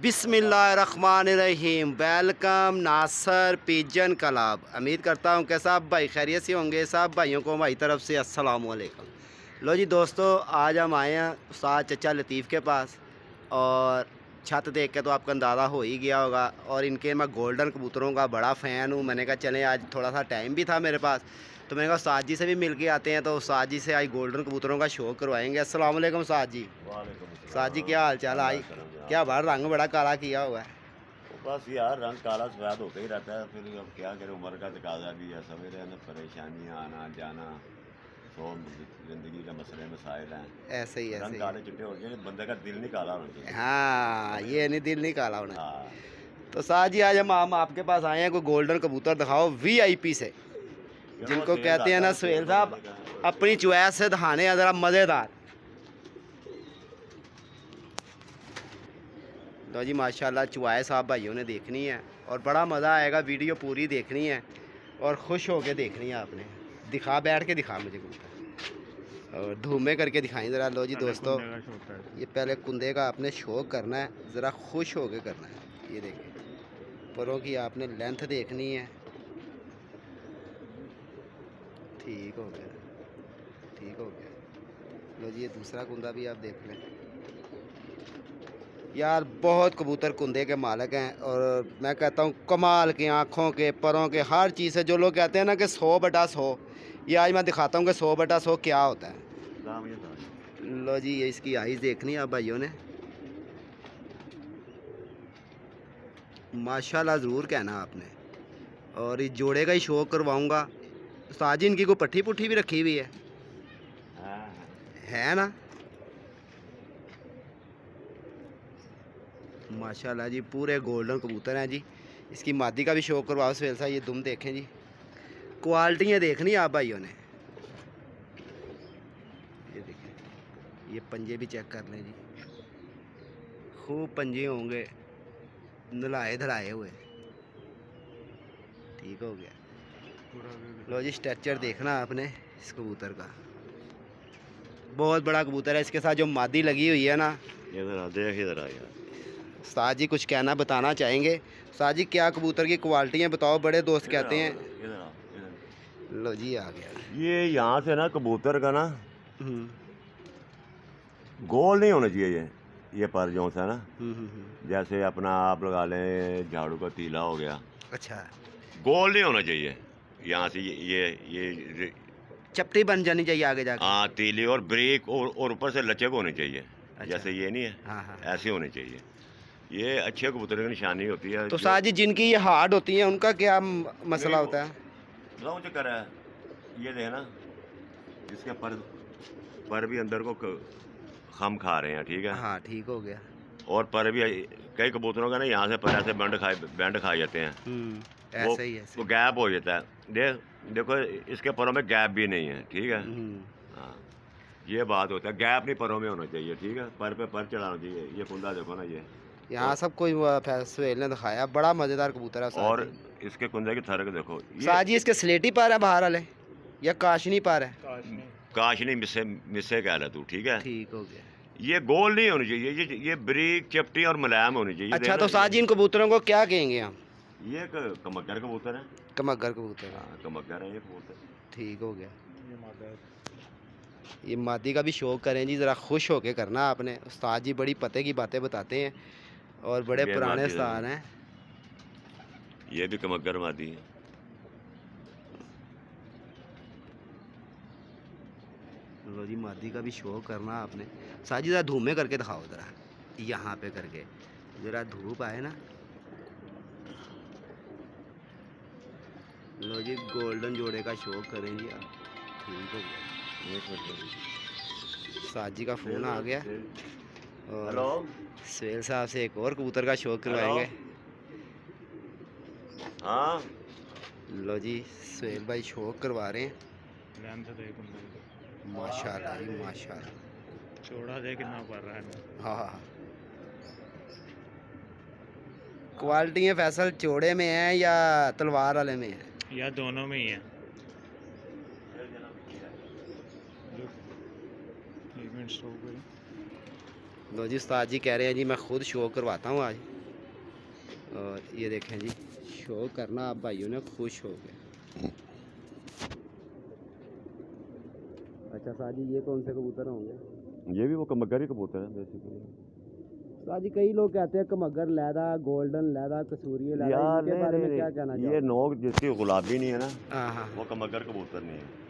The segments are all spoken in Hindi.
बिस्मिल्लाहिर्रहमानिर्रहीम। वेलकम नासर पिजन क्लब। उम्मीद करता हूँ कि सब भाई खैरियत से होंगे। सब भाइयों को हमारी तरफ से अस्सलाम वालेकुम। लो जी दोस्तों, आज हम आए हैं उस्ताद चचा लतीफ़ के पास और छत देख के तो आपका अंदाज़ा हो ही गया होगा। और इनके मैं गोल्डन कबूतरों का बड़ा फ़ैन हूँ। मैंने कहा चलें, आज थोड़ा सा टाइम भी था मेरे पास, तो मैंने कहा उस्ताद जी से भी मिल के आते हैं। तो उस्ताद जी से आज गोल्डन कबूतरों का शौक़ करवाएंगे। अस्सलाम वालेकुम उस्ताद जी। वालेकुम उस्ताद जी अस्सलाम। क्या हाल चाल? अल्लाह आई करम जनाब। क्या बार रंग बड़ा काला किया हुआ है। बस यार रंग काला सफ़ेद होता ही रहता है, फिर अब क्या करें, उम्र का तकाजा भी है, सवेरे ना परेशानियाँ आना जाना, सौ ज़िंदगी का मसले मसाइल हैं। ऐसे ही रंग ऐसे ही काले है। चिट्टे हो गए, बंदे का दिल नहीं काला होना चाहिए। हाँ, ये नहीं, दिल नहीं काला होना। हाँ, तो साहब जी, आज हम आपके पास आए हैं, कोई गोल्डन कबूतर दिखाओ वीआईपी से, चलो जिनको सेल कहते हैं आता ना है, सेल सुहेल पर साहब, आने का। अपनी चॉइस से दिखाने हैं ज़रा मज़ेदार। तो जी माशाल्लाह चॉइस आप भाइयों ने देखनी है और बड़ा मज़ा आएगा। वीडियो पूरी देखनी है और खुश होके देखनी है आपने। दिखा, बैठ के दिखा मुझे कबूतर और धूमे करके दिखाएं ज़रा। लो जी दोस्तों, ये पहले कुंदे का आपने शौक करना है, ज़रा खुश होके करना है। ये देखिए, परों की आपने लेंथ देखनी है। ठीक हो गया, ठीक हो गया। लो जी, ये दूसरा कुंदा भी आप देख लें। यार बहुत कबूतर कुंदे के मालिक हैं और मैं कहता हूँ कमाल की आँखों के, परों के, हर चीज़ से। जो लोग कहते हैं ना कि 100/100, ये आज मैं दिखाता हूँ कि 100/100 क्या होता है। दाम ये था। लो जी, ये इसकी आइज़ देखनी है आप भाइयों ने। माशाल्लाह ज़रूर कहना आपने। और इस जोड़े का ही शौक करवाऊँगा। उस्ताद जी, इनकी कोई पट्ठी पुट्ठी भी रखी हुई हाँ हाँ। है ना? माशाल्लाह जी, पूरे गोल्डन कबूतर हैं जी। इसकी मादी का भी शौक करवाओ सुहेल साहब। ये दुम देखें जी, क्वालिटियाँ देखनी है आप भाइयों ने। ये देखें, ये पंजे भी चेक कर लें जी, खूब पंजे होंगे, नलाए धलाए हुए। ठीक हो गया। लो जी, स्ट्रक्चर देखना आपने इस कबूतर का, बहुत बड़ा कबूतर है। इसके साथ जो मादी लगी हुई है ना, इधर आ, देख इधर आ यार। उस्ताद जी कुछ कहना बताना चाहेंगे? उस्ताद जी, क्या कबूतर की क्वालिटियाँ बताओ, बड़े दोस्त इधर कहते आओ, हैं। इधर आओ, इधर। लो जी, आ गया। ये यहाँ से ना कबूतर का ना हम्म गोल नहीं होना चाहिए ये पर जो सा ना, हम्म। जैसे अपना आप लगा लें झाड़ू का तीला हो गया, अच्छा, गोल नहीं होना चाहिए। यहाँ से ये चपटी बन जानी चाहिए आगे जाके। हाँ, तीली और ब्रेक और ऊपर से लचक होनी चाहिए। अच्छा, जैसे ये नहीं है, हाँ हाँ। ऐसे होनी चाहिए। ये अच्छे कबूतर की निशानी होती है। तो जो उस्ताद जी, जिनकी ये हार्ड होती हैं उनका क्या नहीं मसला होता है? बताऊँ चक्कर है, ये देखना, इसके पर भी अंदर को खम खा रहे हैं, ठीक है। हाँ, ठीक हो गया। और पर भी कई कबूतरों का ना यहाँ से पर ऐसे बैंड खा जाते हैं। वो ऐसे ही ऐसे वो ही। गैप हो जाता है। देखो, इसके परों में गैप भी नहीं है, ठीक है। हम्म, हाँ, ये बात होता है, गैप नहीं परों में होना चाहिए, ठीक है। पर पे पर चढ़ाना चाहिए। ये कुंदा देखो ना, ये यहाँ और, सब कुछ सुहेल ने दिखाया। बड़ा मज़ेदार कबूतर है उस्ताद और जी। इसके कुंदे की थरक देखो, ये उस्ताद जी, इसके स्लेटी पर है बाहर वाले या काशनी पर है? काशनी मिस्से मिस्से कह ले तू, ठीक है। ठीक हो गया। ये गोल नहीं होनी चाहिए, ये बारीक चपटी और मुलायम होनी चाहिए। अच्छा, तो देखना, उस्ताद जी, इन कबूतरों को क्या कहेंगे हम? ये कमक्कर कबूतर है। कमगर कबूतर है। हाँ, कमक्कर है ये कबूतर। ठीक हो गया। ये मादी का भी शौक करें जी, ज़रा खुश होके करना आपने। उस्ताद जी बड़ी पते की बातें बताते हैं और बड़े ये पुराने मादी देखो, उस्ताद हैं। ये भी कमक्कर मादी है। लो जी, मादी का भी शौक करना आपने। उस्ताद जी, ज़रा धूमे करके दिखाओ, ज़रा यहाँ पे करके, ज़रा धूप आए ना। लो जी, गोल्डन जोड़े का शौक करें जी आप। ठीक हो गया। एक मिनट। उस्ताद जी का फ़ोन आ गया और हेलो सुहेल साहब से एक और कबूतर का शौक हेलो। करवाएंगे। हाँ, लो जी, सुहेल भाई शौक करवा रहे हैं। माशाल्लाह जी, माशाल्लाह। चौड़ा दे कितना पड़ रहा है। हाँ हाँ हाँ। क्वालिटी है फैसल, चौड़े में है या तलवार वाले में है? या दोनों में ही है। एक मिनट स्टॉप करें। लो जी उस्ताद जी कह रहे हैं जी मैं खुद शो करवाता हूँ आज। और ये देखें जी शो करना आप भाइयों ने खुश हो गए। अच्छा उस्ताद जी ये कौन से कबूतर होंगे? ये भी वो मगर ही कबूतर है बेसिकली। उस्ताद जी कई लोग कहते हैं कमगर लैदा, गोल्डन लैदा, कसूरी लैदा, यार इनके नहीं बारे नहीं में क्या नहीं, कहना ये चाहोगे? नोक जिसकी गुलाबी नहीं है ना, हाँ हाँ वो कमगर कबूतर नहीं है।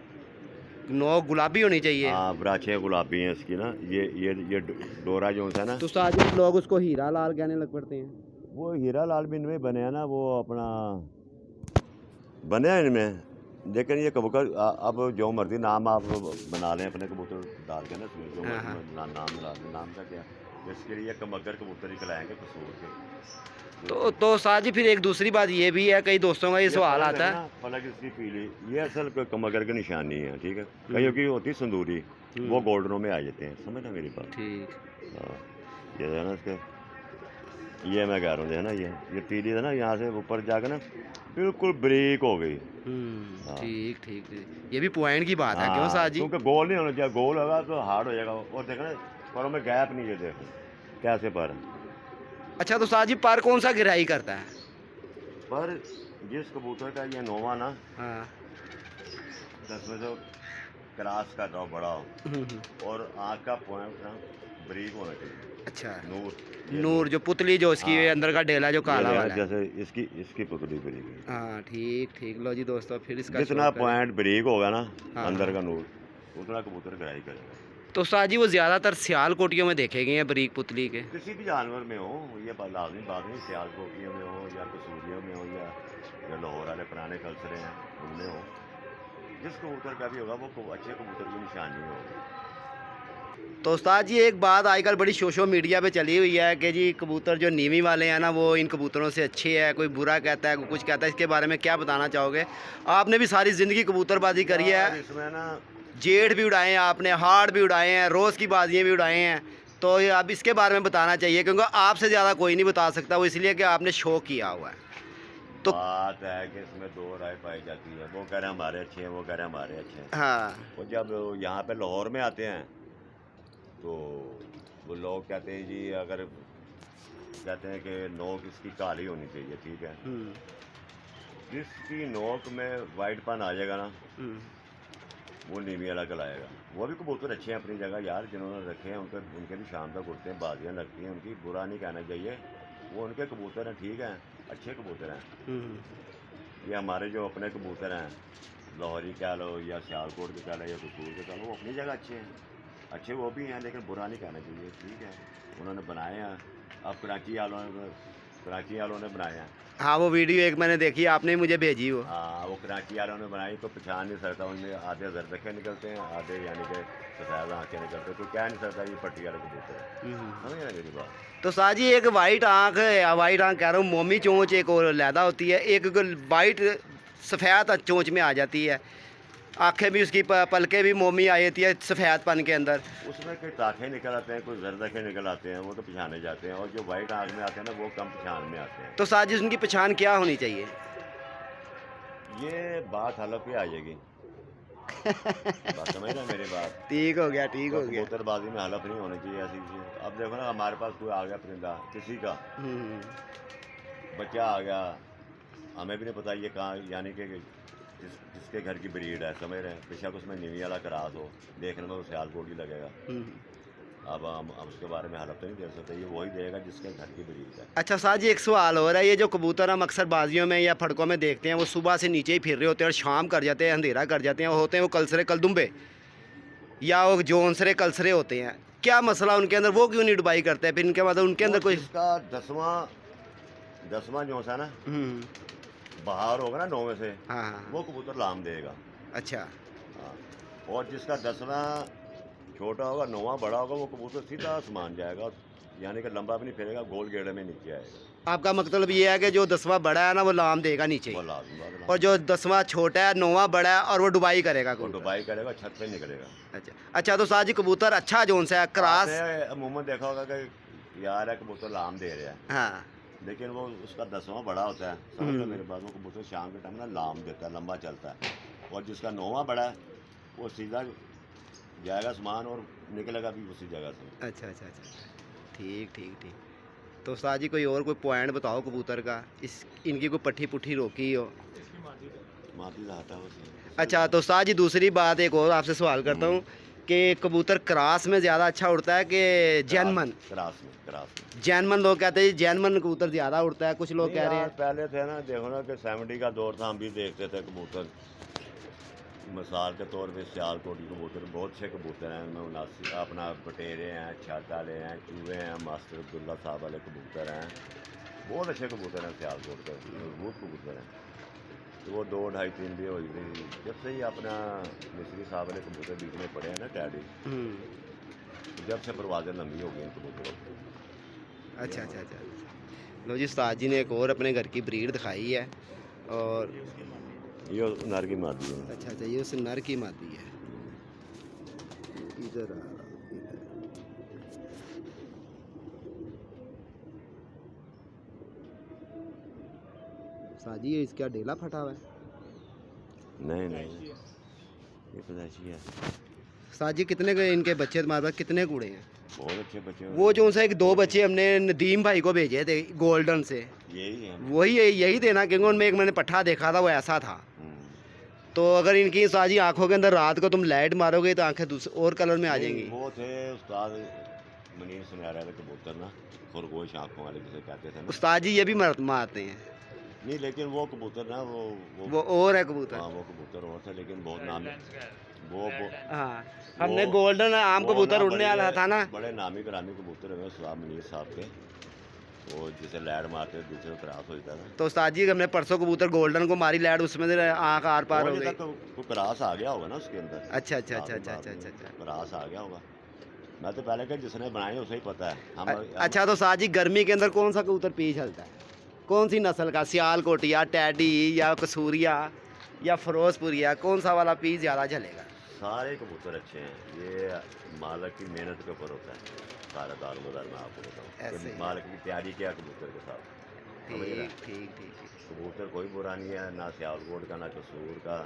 नोक गुलाबी होनी चाहिए। हाँ ब्राछे गुलाबी हैं इसकी ना। ये डोरा जो है ना, तो उस्ताद जी लोग उसको हीरा लाल कहने लग पड़ते हैं। वो हीरा लाल भी इनमें बने हैं ना, वो अपना बने हैं इनमें। लेकिन ये कबूतर अब जो मर्जी नाम आप बना लें अपने कबूतर डाल के ना, इसमें जो हाँ हाँ मर्जी नाम बना लें। नाम का क्या, इसके लिए कमगर कबूतर ही खिलाएंगे कसूर के। तो उस्ताद जी फिर एक दूसरी बात ये भी है, कई दोस्तों का ये सवाल फलक आता है है। ना, फलक इसकी पीली, ये असल कमगर की निशानी है, ठीक है। हम्म, कईयों की होती संदूरी, वो हम्म, गोल्डनों में आ जाते हैं, समझ ना मेरी बात। ठीक। हाँ, ये है ना इसके, ये मैं कह रहा हूँ, जो है ना ये पीली है ना, यहाँ से ऊपर जाकर ना बिल्कुल ब्रेक हो गई। हाँ ठीक ठीक ठीक, ये भी पॉइंट की बात है क्यों हाँ, उस्ताद जी? क्योंकि गोल नहीं होना चाहिए, गोल होगा तो हार्ड हो जाएगा। और देखो ना पैरों में गैप नहीं है, देखो कैसे पर। अच्छा तो उस्ताद जी पर कौन सा गिराई करता है? पर जिस कबूतर का ये नोवा ना हाँ 10 में से क्रॉस कर रहा हो, बड़ा हो, और आँख का पॉइंट ना ब्रेक होना चाहिए। अच्छा नूर, ये नूर जो पुतली जो उसकी हाँ, अंदर का डेला जो ये काला देखना वाला है। जैसे इसकी पुतली ब्रेक है। हाँ ठीक ठीक, लो जी दोस्तों फिर इसका जितना शौक करें। पॉइंट ब्रेक होगा ना हाँ अंदर हाँ। का नूर, उतना कबूतर ग्राई करेगा। तो उस्ताद जी वो ज़्यादातर सियाल कोटियों में देखे गए हैं बरीक पुतली के। किसी भी जानवर में हो, ये लाजमी बात नहीं, सियालकोटियों में हो या कसूरियों में हो या लाहौर वाले पुराने कल्चर हैं उनमें हो, जिस कबूतर का भी होगा वो अच्छे कबूतर की निशानी होगी। तो उस्ताद जी एक बात आजकल बड़ी सोशल मीडिया पे चली हुई है कि जी कबूतर जो नीवी वाले हैं ना वो इन कबूतरों से अच्छे हैं, कोई बुरा कहता है कोई कुछ कहता है, इसके बारे में क्या बताना चाहोगे? आपने भी सारी ज़िंदगी कबूतरबाजी करी यार है, इसमें ना, जेठ भी उड़ाए हैं आपने, हार्ड भी उड़ाए हैं, रोज़ की बाजियाँ भी उड़ाए हैं। तो ये अब इसके बारे में बताना चाहिए क्योंकि आपसे ज़्यादा कोई नहीं बता सकता, वो इसलिए कि आपने शो किया हुआ है। तो बात है कि इसमें दो राय पाई जाती है, वो कह रहे हैं हमारे अच्छे हैं, वो कह रहे हैं हमारे अच्छे हैं। हाँ और जब यहाँ पे लाहौर में आते हैं तो वो लोग कहते हैं जी, अगर कहते हैं कि नोक इसकी काली होनी चाहिए, ठीक है। जिसकी नोक में वाइटपन आ जाएगा ना, वो नीवी वाला कहलाएगा। वो भी कबूतर अच्छे हैं अपनी जगह यार, जिन्होंने रखे हैं उनके भी शाम तक उड़ते हैं, बाजियाँ लगती हैं उनकी, बुरा नहीं कहना चाहिए। वो उनके कबूतर हैं, ठीक हैं, अच्छे कबूतर हैं। ये हमारे जो अपने कबूतर हैं, लाहौरी कह लो या सियालकोट के कह लो या कसूर के कह लो, वो अपनी जगह अच्छे हैं, अच्छे वो भी हैं, लेकिन बुरा नहीं कहना चाहिए, ठीक है। उन्होंने बनाए हैं, अब कराची वालों ने बनाए हैं। हाँ वो वीडियो एक मैंने देखी, आपने ही मुझे भेजी वो। हाँ, वो कराची वालों ने बनाई तो पहचान नहीं सकता, उनमें आधे जरदखे निकलते हैं, आधे यानी कि सफ़ेद आँखें निकलते हैं, कोई कह नहीं सकता ये पट्टी वाले कबूतर है। समझ ना मेरी बात। तो साहब जी एक वाइट आँख या वाइट आँख कह रहा हूँ, मोमी चोंच एक और लैदा होती है, एक वाइट सफ़ेद चोंच में आ जाती है, आँखें भी उसकी पलकें भी मोमी आ जाती है सफ़ेदपन के अंदर। उसमें कोई ताखे निकल आते हैं, कोई जरदखे निकल आते हैं, वो तो पहचाने जाते हैं, और जो वाइट आँख में आते हैं ना वो कम पहचान में आते हैं। तो साहब जी उनकी पहचान क्या होनी चाहिए? ये बात हलफ पे आ जाएगी। बात समझ रहे मेरी बात? ठीक हो गया ठीक हो गया। कबूतरबाजी में हलफ नहीं होनी चाहिए ऐसी चीज़। अब देखो ना, हमारे पास कोई आ गया परिंदा, किसी का बच्चा आ गया, हमें भी नहीं पता ये कहाँ, यानी कि जिसके घर की ब्रीड है, समझ रहे हैं, बेशक उसमें नीवी वाला क्रास हो, देखने में वो सियालकोट ही लगेगा। अब हम उसके बारे में हलफ तो नहीं दे सकते, ये वही देगा जिसके घर की ब्रीड है। अच्छा साहब जी एक सवाल हो रहा है, ये जो कबूतर हम अक्सर बाजियों में या फड़कों में देखते हैं वो सुबह से नीचे ही फिर रहे होते हैं और शाम कर जाते हैं, अंधेरा कर जाते हैं, वो होते हैं वो कलसरे कलदुम्बे या वो जोनसरे कलसरे होते हैं, क्या मसला उनके अंदर, वो क्यों नहीं डुबाई करते हैं? फिर इनके मतलब उनके अंदर कोई इसका दसवां जो सा ना बाहर होगा ना 9 में से, हाँ हाँ वो कबूतर लाम देगा। अच्छा हाँ, और जिसका 10वां छोटा होगा, 9वां बड़ा होगा, वो कबूतर सीधा आसमान जाएगा, यानी कि लंबा भी नहीं फिरेगा, गोल गेड़े में नीचे आएगा। आपका मतलब ये है कि जो 10वां बड़ा है ना वो लाम देगा नीचे वो ही, लाजमी बात है। और जो 10वां छोटा है 9वां बड़ा है और वो डुबाई करेगा वो कबूतर। डुबाई करेगा, छत पे निकलेगा। अच्छा अच्छा, तो साहब जी कबूतर अच्छा जोन सा है क्रास। आपने अमूमन देखा होगा कि यार है कबूतर लाम दे रहा है, हाँ लेकिन वो उसका 10वां बड़ा होता है, समझ लो मेरे पास, वो कबूतर शाम के टाइम ना लाम देता है, लंबा चलता है। और जिसका 9वां बड़ा है वो सीधा जाएगा आसमान और निकलेगा भी उसी जगह से। अच्छा अच्छा अच्छा। ठीक ठीक ठीक। तो उस्ताद जी कोई पॉइंट बताओ कबूतर का, इस इनकी कोई पट्टी पुट्ठी रोकी हो? माती रहता है उसे। अच्छा तो उस्ताद जी दूसरी बात एक और आपसे सवाल करता हूँ कि कबूतर क्रास में ज़्यादा अच्छा उड़ता है कि जैनमन? क्रास में जैनमन लोग कहते हैं जैनमन कबूतर ज़्यादा उड़ता है, कुछ लोग नहीं कह रहे यार, हैं। पहले थे ना, देखो ना कि 70 का दौर था, हम भी देखते थे कबूतर। मिसाल के तौर पे सियालकोटी कबूतर बहुत अच्छे कबूतर हैं, उनमें 79 अपना बटेरे हैं, छत वाले हैं, चूहे हैं, मास्टर अब्दुल्ला साहब वाले कबूतर हैं, बहुत अच्छे कबूतर हैं सियालकोट के, मजबूत कबूतर हैं। तो वो 2, 2.5, 3 भी हो गई जब से ही अपना मिस्त्री साहब वाले कबूतर बीच में पड़े हैं ना टैडी, जब से परवाज़ें लंबी हो गई इन कबूतरों की। अच्छा अच्छा अच्छा। लो जी उस्ताद जी ने एक और अपने घर की ब्रीड दिखाई है, और ये नर की मादी है। अच्छा अच्छा ये उस नर की मादी है। इधर आ, इधर। उस्ताद जी ये इसका डेला फटा हुआ है? नहीं ये पैदाइशी है। उस्ताद जी कितने के इनके बच्चे तुम्हारे पास कितने कूड़े हैं? बहुत अच्छे बच्चे हैं। वो जो उनसे 2 बच्चे हमने नदीम भाई को भेजे थे गोल्डन से, यही है। वही यही देना, क्योंकि उनमें एक मैंने पट्ठा देखा था वो ऐसा था। तो अगर इनकी उस्ताद जी आंखों के अंदर रात को तुम लाइट मारोगे तो आंखें दूसरे और कलर में आ जाएंगी। वो थे उस्ताद मनीर सुनहरा वाले कबूतर ना, खरगोश आंखों वाले जिसे कहते थे ना। उस्ताद जी ये भी मारते हैं? नहीं, लेकिन वो कबूतर ना वो और है कबूतर। हाँ वो कबूतर और थे, लेकिन बहुत नामी वो हाँ हमने गोल्डन आम कबूतर उड़ने वाला था ना, बड़े नामी ग्रामी कबूतर हुए उस्ताद मनीर साहब के, वो जिसे लैड मारते दूसरे क्रॉस होता था। तो उस्ताद जी हमने परसों कबूतर गोल्डन को मारी लैड, उसमें से आँख आर पार हो गई। तो क्रॉस आ गया होगा ना उसके अंदर। अच्छा अच्छा अच्छा अच्छा अच्छा अच्छा क्रॉस आ गया होगा। मैं तो पहले कहा जिसने बनाए उसे ही पता है। अच्छा तो उस्ताद जी गर्मी के अंदर कौन सा कबूतर पी चलता है, कौन सी नस्ल का? सियालकोटिया, टैडी या कसूरिया या फिरोजपुरिया, कौन सा वाला पी ज़्यादा चलेगा? सारे कबूतर अच्छे हैं, ये मालिक की मेहनत के ऊपर होता है सारा दारोमदार। मैं आपको बताऊँ मालिक की तैयारी क्या कबूतर के साथ। ठीक ठीक ठीक। कबूतर कोई बुरा नहीं है, ना सियालकोट का, ना कसूर का,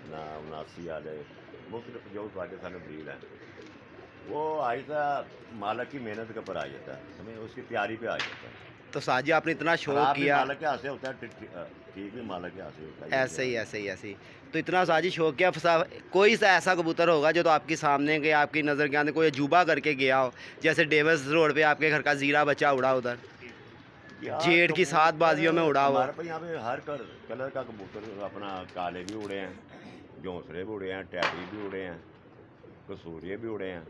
ना 79 वाले, मुख्तलिफ जो वाले सारे ब्रीड है, वो आहिस्ता मालिक की मेहनत के ऊपर आ जाता है, समझे, उसकी तैयारी पे आ जाता है। तो उस्ताद जी आपने इतना शौक किया, मालिक के हाथ से होता है, ठीक भी मालिक के हाथ से होता है। ऐसे ही तो इतना उस्ताद जी शौक किया, कोई सा ऐसा कबूतर होगा जो तो आपके सामने के आपकी नज़र के आने कोई अजूबा करके गया हो, जैसे डेविस रोड पे आपके घर का जीरा बच्चा उड़ा उधर, जेठ की 7 बाजियों में उड़ा हुआ। हमारे पे यहाँ पे हर कलर का कबूतर, अपना काले भी उड़े हैं, झोंसले भी उड़े हैं, टैडी भी उड़े हैं, कसूरिये भी उड़े हैं,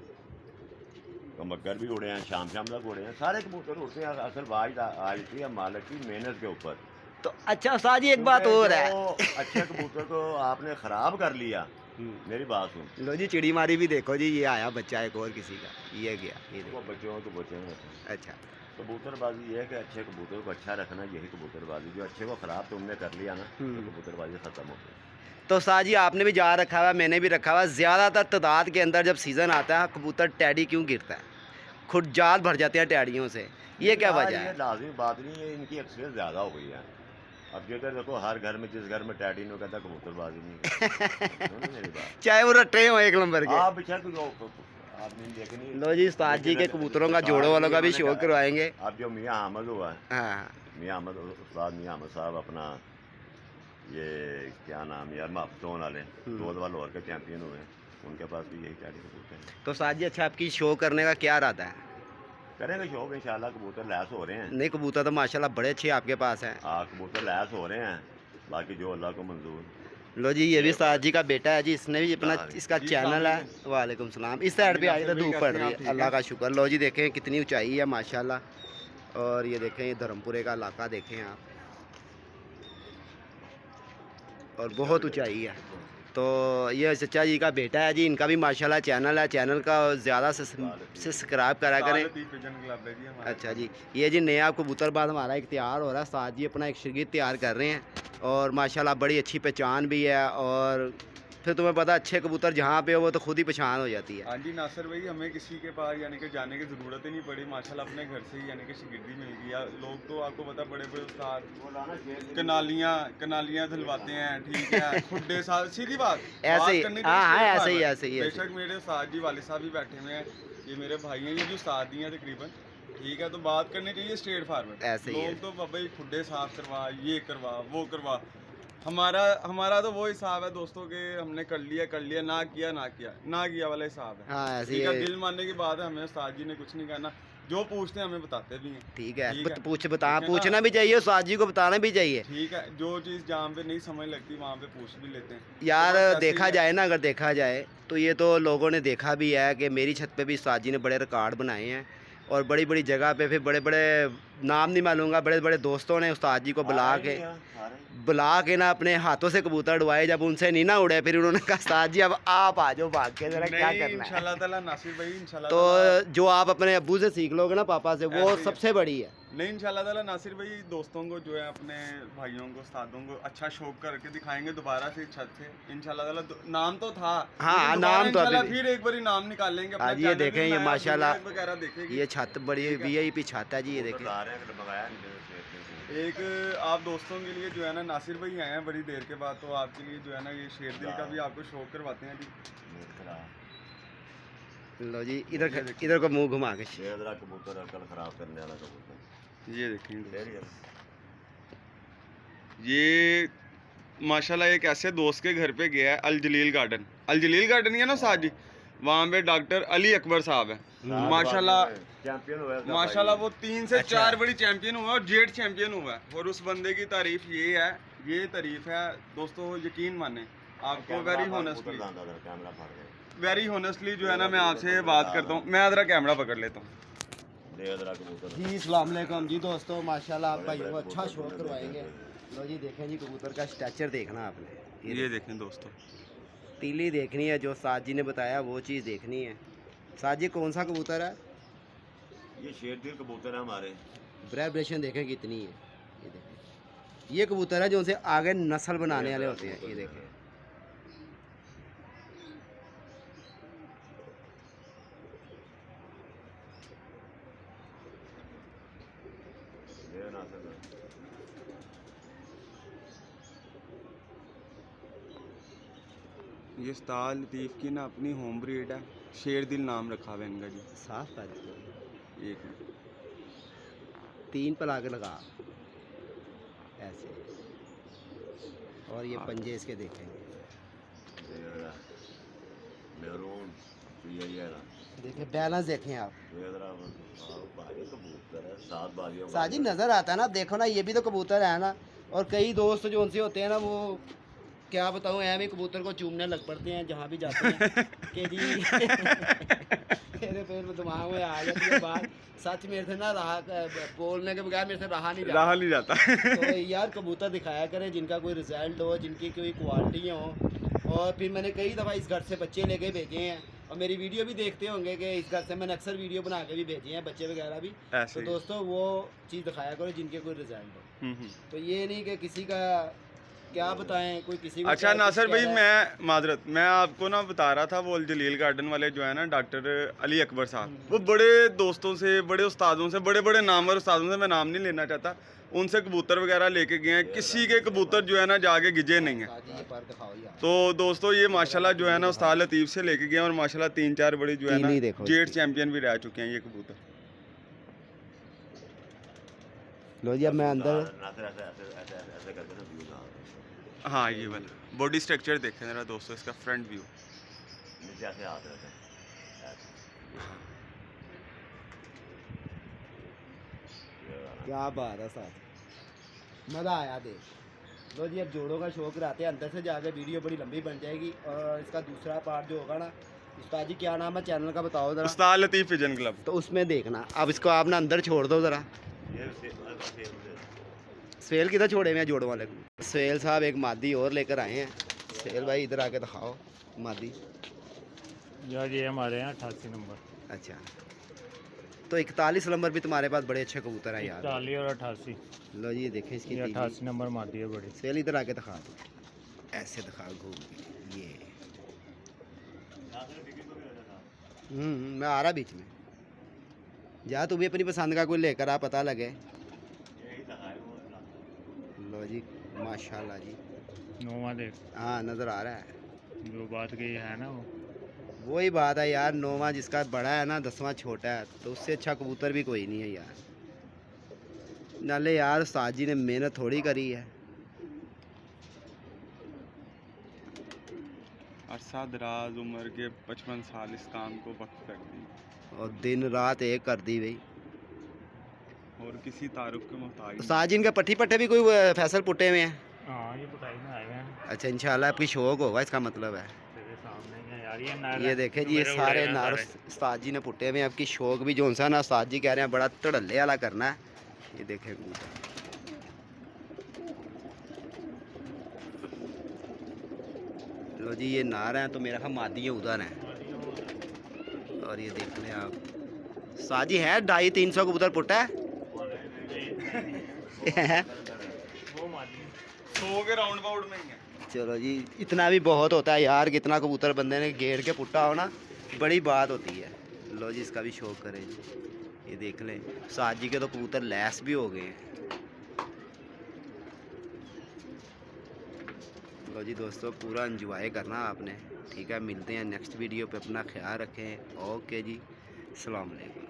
मगर भी उड़े हैं, शाम तक उड़े हैं, सारे कबूतर उड़ते हैं। असल बात आती है मालिक की मेहनत के ऊपर। तो अच्छा उस्ताद जी एक बात और है, अच्छे कबूतर को आपने ख़राब कर लिया, मेरी बात सुन। लो जी चिड़ी मारी भी देखो जी, ये आया बच्चा एक और किसी का, ये गया, ये वो बच्चों को बच्चे में। अच्छा कबूतरबाजी ये है कि अच्छे कबूतर को अच्छा रखना, यही कबूतरबाजी। जो अच्छे को ख़राब तुमने कर लिया ना, तो कबूतरबाजी ख़त्म हो गई। तो उस्ताद जी आपने भी जा रखा हुआ, मैंने भी रखा हुआ, ज़्यादातर तादाद के अंदर जब सीज़न आता है कबूतर टैडी क्यों गिरता है? खुद जाल भर जाते हैं टैडियों से, ये क्या वजह है? लाजमी बात नहीं है, इनकी अक्सरियत ज़्यादा हो गई है। अब जिधर देखो हर घर में, जिस घर में टैडी नहीं कहता कबूतरबाजी नहीं मेरी बात, चाहे वो रट्टे हो 1 नंबर के। आप आदमी देखनी। लो जी उस्ताद जी के कबूतरों का जोड़ों वालों का भी शो करवाएंगे। अब जो मियाँ अहमद हुआ है, हाँ मियाँ अहमद, उस्ताद मियाँ अहमद साहब, अपना ये क्या नाम यार, माफतोन वाले 2 दफा लाहौर के चैंपियन हुए, उनके पास भी यही टैडी कबूतर हैं। तो उस्ताद जी अच्छा आपकी शो करने का क्या इरादा है? करेंगे शौक इंशाल्लाह, कबूतर लैस हो रहे हैं। नहीं कबूतर तो माशाल्लाह बड़े अच्छे आपके पास हैं। हाँ कबूतर लैस हो रहे हैं, बाकी जो अल्लाह को मंजूर। लो जी ये भी उस्ताद जी का बेटा है जी, इसने भी अपना इसका चैनल है। वालेकुम सलाम। इस साइड पे आई तो धूप पड़ रही है, अल्लाह का शुक्र। लो जी देखें कितनी ऊंचाई है माशाल्लाह, और ये देखें ये धर्मपुरे का इलाका देखें आप, और बहुत ऊंचाई है। तो ये चचा जी का बेटा है जी, इनका भी माशाल्लाह चैनल है, चैनल का ज़्यादा से सब्सक्राइब करा करें। अच्छा जी ये जी नया कबूतरबाज हमारा एक तैयार हो रहा है, साथ जी अपना एक शिरगित तैयार कर रहे हैं, और माशाल्लाह बड़ी अच्छी पहचान भी है, और फिर तुम्हें पता अच्छे कबूतर जहाँ पे हो वो तो खुद ही पहचान हो जाती है। हाँ जी नासिर भाई, हमें किसी के पास यानी कि जाने की ज़रूरत ही नहीं पड़ी, माशाल्लाह अपने घर से ही यानी कि शिगिर्दी मिल गया। लोग तो आपको पता बड़े बड़े उस्ताद कनालियाँ धुलवाते हैं, ठीक है, खुड्डे साथ, सीधी बात ऐसे ही, हाँ ऐसे ही बेशक मेरे उस्ताद जी वाले साहब भी बैठे हुए हैं, ये मेरे भाई हैं, ये भी उस्ताद ही हैं तकरीबन, ठीक है, तो बात करनी चाहिए स्ट्रेट फॉरवर्ड। ऐसे ही है। लोग तो बाबा जी खुड्डे साफ करवा, ये करवा, वो करवा। हमारा तो वो हिसाब है दोस्तों के, हमने कर लिया, ना किया वाला हिसाब है। हाँ ऐसे ठीक ही है, है। दिल मानने की बात है, हमें उस्ताद जी ने कुछ नहीं कहना, जो पूछते हैं हमें बताते भी हैं। ठीक है, ठीक है। बता ठीक है पूछना ना? भी चाहिए, उस्ताद जी को बताना भी चाहिए। ठीक है, जो चीज़ जहाँ पे नहीं समझ लगती वहाँ पे पूछ भी लेते हैं। यार तो बस ऐसे ही देखा है। जाए ना, अगर देखा जाए तो ये तो लोगों ने देखा भी है कि मेरी छत पे भी उस्ताद जी ने बड़े रिकॉर्ड बनाए हैं, और बड़ी बड़ी जगह पे फिर बड़े बड़े, नाम नहीं मालूंगा, बड़े बड़े दोस्तों ने उस्ताद जी को बुला के ना अपने हाथों से कबूतर उड़वाए। जब उनसे नहीं ना उड़े, फिर उन्होंने कहा उस्ताद जी अब आप आ जाओ भाग के, जरा क्या नहीं, करना है। इंशाल्लाह ताला नासिर भाई, इंशाल्लाह तो ताला जो आप अपने अब्बू से सीख लोगे ना, पापा से, वो ऐसे ही है। सबसे बड़ी है। नहीं, इंशाल्लाह ताला नासिर भाई दोस्तों को जो है, अपने भाइयों को, उस्तादों को अच्छा शौक करके दिखाएंगे दोबारा से छत से। इंशाल्लाह ताला नाम तो था, हाँ, लेकिन नाम दोबारा तो अभी इंशाल्लाह भी। फिर एक बारी नाम निकालेंगे अपना। आज ये चैनल भी देखें, ये बनाया, माशाल्लाह दुनिया वगैरह देखेगी। ये छत बड़ी ठीक है। वीआईपी छत है जी, ये देखें। एक आप दोस्तों के लिए जो है ना, नासिर भाई आए हैं बड़ी देर के बाद, तो आपके लिए जो है ना, ये शेर दिल का भी आपको शौक करवाते हैं जी। लो जी, इधर को मुंह घुमा के। कबूतर अकल खराब करने वाला कबूतर। ये देखेंगे, ये माशाल्लाह एक ऐसे दोस्त के घर पे गया है, अल जलील गार्डन ही है ना साथ जी, वहाँ पे डॉक्टर अली अकबर साहब है। माशाल्लाह चैंपियन हुआ है माशाल्लाह वो 3 से अच्छा। 4 बड़ी चैंपियन हुआ है, और जेट चैंपियन हुआ है। और उस बंदे की तारीफ ये तारीफ है दोस्तों, यकीन माने आपको, वेरी होनेस्टली जो है ना, मैं आपसे बात करता हूँ। मैं जरा कैमरा पकड़ लेता हूँ जी। अस्सलाम वालेकुम जी दोस्तों, माशाल्लाह आप भाइयों को अच्छा शौक करवाएंगे। लो जी देखें जी, कबूतर का स्ट्रक्चर देखना आपने, ये देखें दोस्तों, तीली देखनी है, जो साद जी ने बताया वो चीज़ देखनी है। साद जी कौन सा कबूतर है? ये शेर दिल कबूतर है हमारे। वाइब्रेशन देखें कितनी है, ये देखें। ये कबूतर है जो उनसे आगे नस्ल बनाने वाले होते हैं, ये देखें। ये उस्ताद लतीफ़ की ना अपनी होम ब्रीड है, शेर दिल नाम रखा हुआ है इनका जी। साफ कर दो। एक मिनट, 3 पला के लगा ऐसे, और ये पंजे इसके देखेंगे, देखिए बैलेंस देखें आप। साजी नज़र आता है ना, देखो ना, ये भी तो कबूतर है ना। और कई दोस्त जो उनसे होते हैं ना, वो क्या बताऊँ, ऐम ही कबूतर को चूमने लग पड़ते हैं जहाँ भी जाते हैं कि जी मेरे फिर दिमाग में आ जाती है बात। सच मेरे से ना बोलने के बगैर मेरे से रहा नहीं जाता। तो यार कबूतर दिखाया करें जिनका कोई रिजल्ट हो, जिनकी कोई क्वालिटी हो। और फिर मैंने कई दफ़ा इस घर से बच्चे लेके भेजे हैं, और मेरी वीडियो भी देखते होंगे कि इस घर से मैंने अक्सर वीडियो बना के भी भेजे हैं, बच्चे वगैरह भी। तो दोस्तों वो चीज़ दिखाया करो जिनके कोई रिजल्ट हो। तो ये नहीं कि किसी का क्या बताएं, कोई किसी को। अच्छा नासिर भाई, मैं आपको ना बता रहा था, वो अल जलील गार्डन वाले जो है ना, डॉक्टर अली अकबर साहब, वो बड़े दोस्तों से, बड़े उस्तादों से, बड़े बड़े नामवर उस्तादों से, मैं नाम नहीं लेना चाहता, उनसे कबूतर वगैरह लेके गए हैं। किसी के कबूतर जो है ना जाके गिजे नहीं है। तो दोस्तों ये माशाल्लाह जो है ना, उस्ताद लतीफ़ से लेके गए हैं, और माशाल्लाह 3-4 बड़ी जो है ना जेट चैंपियन भी रह चुके हैं ये कबूतर। लो जी अब मैं अंदर। हाँ, ये वाला बॉडी स्ट्रक्चर देखें जरा दोस्तों, इसका फ्रंट व्यू। क्या बात है साथ, मज़ा आया देख। लो जी अब जोड़ों का शौक रहते हैं, अंदर से जाके वीडियो बड़ी लंबी बन जाएगी। और इसका दूसरा पार्ट जो होगा ना, उस्ताद जी क्या नाम है चैनल का बताओ ज़रा? उस्ताद लतीफ़ पिजन क्लब। तो उसमें देखना। अब इसको आप ना अंदर छोड़ दो ज़रा। स्वेल किधर छोड़े हुए हैं जोड़ों वाले को? स्वेल साहब एक मादी और लेकर आए हैं। स्वेल भाई इधर आके दिखाओ मादी। यार ये हमारे यहाँ 88 नंबर। अच्छा, तो 41 नंबर भी तुम्हारे पास बड़े अच्छे कबूतर हैं यार। 41 और 88। लो जी देखें इसकी ये 88 नंबर मादी है बड़ी। स्वेल इधर आके दिखा दो, ऐसे दिखा घूम के। ये मैं आ रहा बीच में। जा तू भी अपनी पसंद का कोई लेकर आ, पता लगे। लो जी माशाल्लाह जी, नोवा देख, हाँ नज़र आ रहा है। जो बात कही है ना वो। वही बात है यार, 9वां जिसका बड़ा है ना 10वां छोटा है, तो उससे अच्छा कबूतर भी कोई नहीं है यार। नाले यार उस्ताद जी ने मेहनत थोड़ी करी है। अरसा दराज उम्र के 55 साल इस काम को वक्त कर दी और दिन रात एक कर दी भाई। और किसी तारुफ के मोहताज नहीं। उस्ताद जी इनका पट्टी पट्टे भी कोई फैसल पुट्टे हुए हैं? हाँ ये बुटाई में आए हुए हैं अच्छा, इंशाल्लाह आपकी शौक होगा, इसका मतलब है। तेरे सामने ही है यार, ये नार ये देखे जी, ये मेरे सारे उड़े हैं नार सारे। उस्ताद जी ने पुट्टे हुए हैं। आपकी शौक भी जो सा ना उस्ताद जी कह रहे हैं बड़ा धड़ल्ले वाला करना है। ये देखे कबूतर, लो जी ये नार हैं तो मेरा ख्याल मादी है उधर हैं। और ये देख लें आप, उस्ताद जी है 250-300 कबूतर पुट्टा है। वो मादी 100 के राउंड बाउंड में ही है। चलो जी, इतना भी बहुत होता है यार, कितना कबूतर बंदे ने घेर के पुट्टा हो ना, बड़ी बात होती है। लो जी इसका भी शौक करें जी। ये देख लें उस्ताद जी के तो कबूतर लैस भी हो गए हैं। लो जी दोस्तों, पूरा एंजॉय करना आपने, ठीक है। मिलते हैं नेक्स्ट वीडियो पे, अपना ख्याल रखें। ओके जी, अस्सलाम वालेकुम।